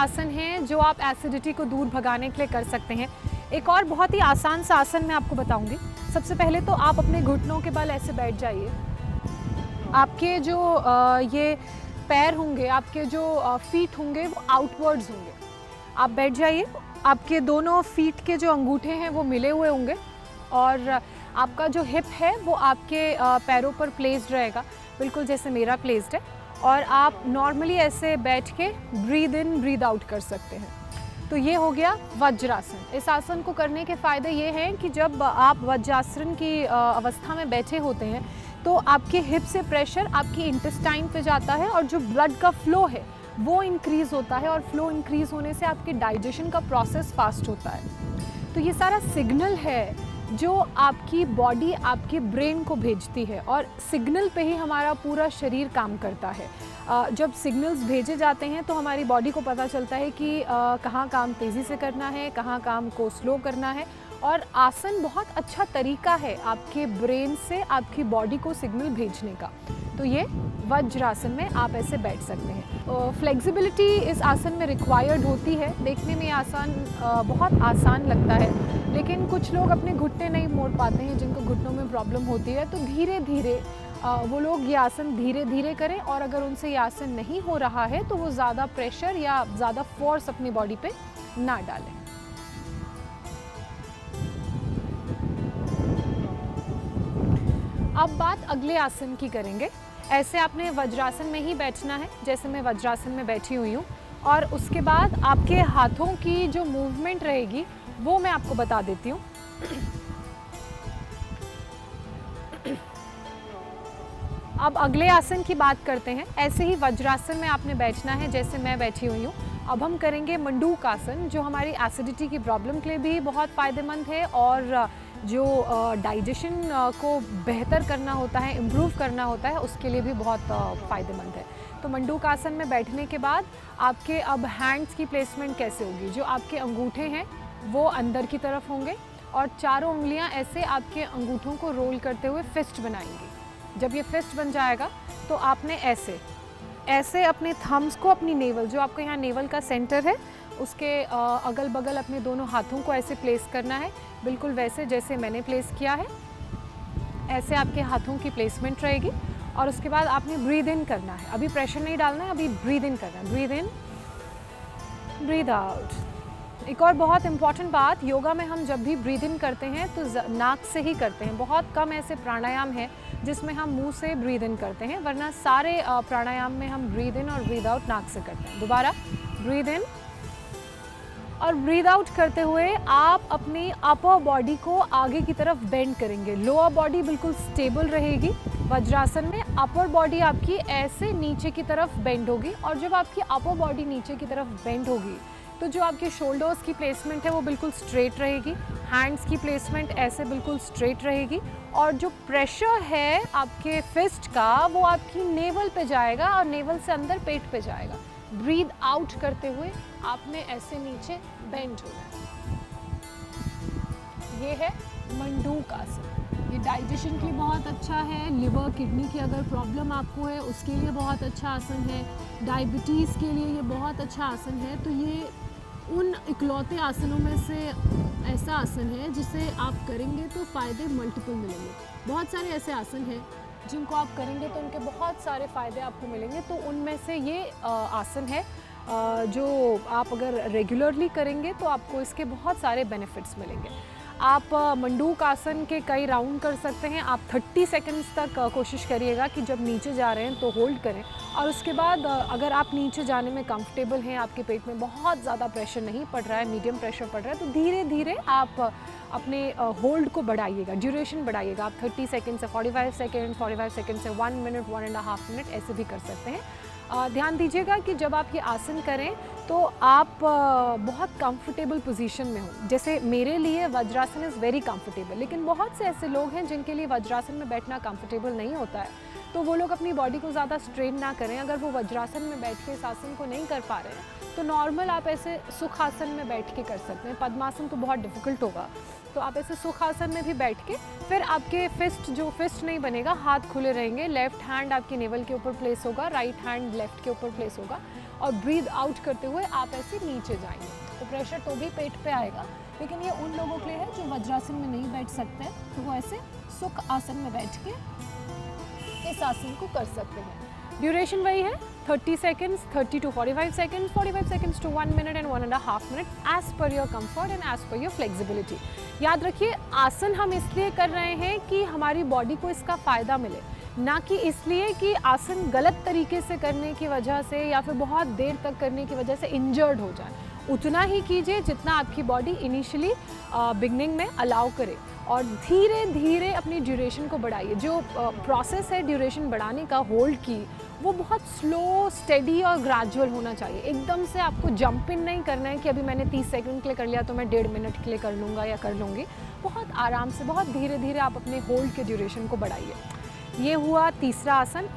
आसन हैं जो आप एसिडिटी को दूर भगाने के लिए कर सकते हैं। एक और बहुत ही आसान सा आसन मैं आपको बताऊंगी। सबसे पहले तो आप अपने घुटनों के बल ऐसे बैठ जाइए। आपके जो ये पैर होंगे, आपके जो फीट होंगे वो आउटवर्ड्स होंगे। आप बैठ जाइए, आपके दोनों फीट के जो अंगूठे हैं वो मिले हुए होंगे और आपका जो हिप है वो आपके पैरों पर प्लेस्ड रहेगा, बिल्कुल जैसे मेरा प्लेस्ड है। और आप नॉर्मली ऐसे बैठ के ब्रीद इन ब्रीद आउट कर सकते हैं। तो ये हो गया वज्रासन। इस आसन को करने के फ़ायदे ये हैं कि जब आप वज्रासन की अवस्था में बैठे होते हैं तो आपके हिप से प्रेशर आपकी इंटेस्टाइन पे जाता है और जो ब्लड का फ्लो है वो इंक्रीज़ होता है और फ्लो इंक्रीज़ होने से आपके डाइजेशन का प्रोसेस फास्ट होता है। तो ये सारा सिग्नल है जो आपकी बॉडी आपके ब्रेन को भेजती है और सिग्नल पे ही हमारा पूरा शरीर काम करता है। जब सिग्नल्स भेजे जाते हैं तो हमारी बॉडी को पता चलता है कि कहाँ काम तेज़ी से करना है, कहाँ काम को स्लो करना है। और आसन बहुत अच्छा तरीका है आपके ब्रेन से आपकी बॉडी को सिग्नल भेजने का। तो ये वज्रासन में आप ऐसे बैठ सकते हैं। फ्लेक्सिबिलिटी इस आसन में रिक्वायर्ड होती है। देखने में आसान बहुत आसान लगता है, लेकिन कुछ लोग अपने घुटने नहीं मोड़ पाते हैं, जिनको घुटनों में प्रॉब्लम होती है। तो धीरे धीरे वो लोग ये आसन धीरे धीरे करें और अगर उनसे ये आसन नहीं हो रहा है तो वो ज़्यादा प्रेशर या ज़्यादा फोर्स अपनी बॉडी पे ना डालें। अब बात अगले आसन की करेंगे। ऐसे आपने वज्रासन में ही बैठना है जैसे मैं वज्रासन में बैठी हुई हूँ, और उसके बाद आपके हाथों की जो मूवमेंट रहेगी वो मैं आपको बता देती हूँ। अब अगले आसन की बात करते हैं। ऐसे ही वज्रासन में आपने बैठना है जैसे मैं बैठी हुई हूँ। अब हम करेंगे मंडूक आसन, जो हमारी एसिडिटी की प्रॉब्लम के लिए भी बहुत फ़ायदेमंद है और जो डाइजेशन को बेहतर करना होता है, इम्प्रूव करना होता है, उसके लिए भी बहुत फ़ायदेमंद है। तो मंडूक आसन में बैठने के बाद आपके अब हैंड्स की प्लेसमेंट कैसे होगी? जो आपके अंगूठे हैं वो अंदर की तरफ होंगे और चारों उंगलियां ऐसे आपके अंगूठों को रोल करते हुए फिस्ट बनाएंगी। जब ये फिस्ट बन जाएगा तो आपने ऐसे अपने थम्स को अपनी नेवल, जो आपके यहाँ नेवल का सेंटर है, उसके अगल बगल अपने दोनों हाथों को ऐसे प्लेस करना है, बिल्कुल वैसे जैसे मैंने प्लेस किया है। ऐसे आपके हाथों की प्लेसमेंट रहेगी और उसके बाद आपने ब्रीद इन करना है। अभी प्रेशर नहीं डालना है, अभी ब्रीद इन करना है। Breathe in, breathe out. एक और बहुत इम्पॉर्टेंट बात, योगा में हम जब भी ब्रीद इन करते हैं तो नाक से ही करते हैं। बहुत कम ऐसे प्राणायाम हैं जिसमें हम मुंह से ब्रीद इन करते हैं, वरना सारे प्राणायाम में हम ब्रीद इन और ब्रीद आउट नाक से करते हैं। दोबारा ब्रीद इन और ब्रीद आउट करते हुए आप अपनी अपर बॉडी को आगे की तरफ बेंड करेंगे। लोअर बॉडी बिल्कुल स्टेबल रहेगी। वज्रासन में अपर बॉडी आपकी ऐसे नीचे की तरफ बेंड होगी और जब आपकी अपर बॉडी नीचे की तरफ बेंड होगी तो जो आपके शोल्डर्स की प्लेसमेंट है वो बिल्कुल स्ट्रेट रहेगी। हैंड्स की प्लेसमेंट ऐसे बिल्कुल स्ट्रेट रहेगी और जो प्रेशर है आपके फिस्ट का वो आपकी नेवल पे जाएगा और नेवल से अंदर पेट पे जाएगा। ब्रीद आउट करते हुए आपने ऐसे नीचे बेंड होना। ये है मंडूक आसन। ये डाइजेशन के लिए बहुत अच्छा है। लिवर किडनी की अगर प्रॉब्लम आपको है उसके लिए बहुत अच्छा आसन है। डायबिटीज़ के लिए ये बहुत अच्छा आसन है। तो ये उन इकलौते आसनों में से ऐसा आसन है जिसे आप करेंगे तो फ़ायदे मल्टीपल मिलेंगे। बहुत सारे ऐसे आसन हैं जिनको आप करेंगे तो उनके बहुत सारे फ़ायदे आपको मिलेंगे। तो उनमें से ये आसन है जो आप अगर रेगुलरली करेंगे तो आपको इसके बहुत सारे बेनिफिट्स मिलेंगे। आप मंडूक आसन के कई राउंड कर सकते हैं। आप 30 सेकंड्स तक कोशिश करिएगा कि जब नीचे जा रहे हैं तो होल्ड करें और उसके बाद अगर आप नीचे जाने में कंफर्टेबल हैं, आपके पेट में बहुत ज़्यादा प्रेशर नहीं पड़ रहा है, मीडियम प्रेशर पड़ रहा है, तो धीरे धीरे आप अपने होल्ड को बढ़ाइएगा, ड्यूरेशन बढ़ाइएगा। आप 30 सेकंड से 45 सेकंड, 45 सेकंड से 1 मिनट, 1.5 मिनट ऐसे भी कर सकते हैं। ध्यान दीजिएगा कि जब आप ये आसन करें तो आप बहुत कंफर्टेबल पोजीशन में हो। जैसे मेरे लिए वज्रासन इज़ वेरी कंफर्टेबल, लेकिन बहुत से ऐसे लोग हैं जिनके लिए वज्रासन में बैठना कंफर्टेबल नहीं होता है, तो वो लोग अपनी बॉडी को ज़्यादा स्ट्रेन ना करें। अगर वो वज्रासन में बैठ के इस आसन को नहीं कर पा रहे हैं तो नॉर्मल आप ऐसे सुखासन में बैठ के कर सकते हैं। पद्मासन तो बहुत डिफ़िकल्ट होगा, तो आप ऐसे सुखासन में भी बैठ के फिर आपके फिस्ट नहीं बनेगा, हाथ खुले रहेंगे। लेफ़्ट हैंड आपकी नेवल के ऊपर प्लेस होगा, राइट हैंड लेफ़्ट के ऊपर प्लेस होगा और ब्रीद आउट करते हुए आप ऐसे नीचे जाएंगे। तो प्रेशर तो भी पेट पे आएगा, लेकिन ये उन लोगों के लिए है जो वज्रासन में नहीं बैठ सकते हैं, तो वो ऐसे सुख आसन में बैठ के इस आसन को कर सकते हैं। ड्यूरेशन वही है 30 seconds, 30 to 45 seconds, 45 seconds to 1 minute and 1.5 minute as per your comfort and as per your flexibility। याद रखिए आसन हम इसलिए कर रहे हैं कि हमारी बॉडी को इसका फ़ायदा मिले, ना कि इसलिए कि आसन गलत तरीके से करने की वजह से या फिर बहुत देर तक करने की वजह से इंजर्ड हो जाए। उतना ही कीजिए जितना आपकी बॉडी इनिशियली बिगनिंग में अलाउ करे, और धीरे धीरे अपनी ड्यूरेशन को बढ़ाइए। जो प्रोसेस है ड्यूरेशन बढ़ाने का, होल्ड की, वो बहुत स्लो, स्टेडी और ग्रेजुअल होना चाहिए। एकदम से आपको जंप इन नहीं करना है कि अभी मैंने 30 सेकंड के लिए कर लिया तो मैं 1.5 मिनट के लिए कर लूँगा या कर लूँगी। बहुत आराम से, बहुत धीरे धीरे आप अपने होल्ड के ड्यूरेशन को बढ़ाइए। ये हुआ तीसरा आसन।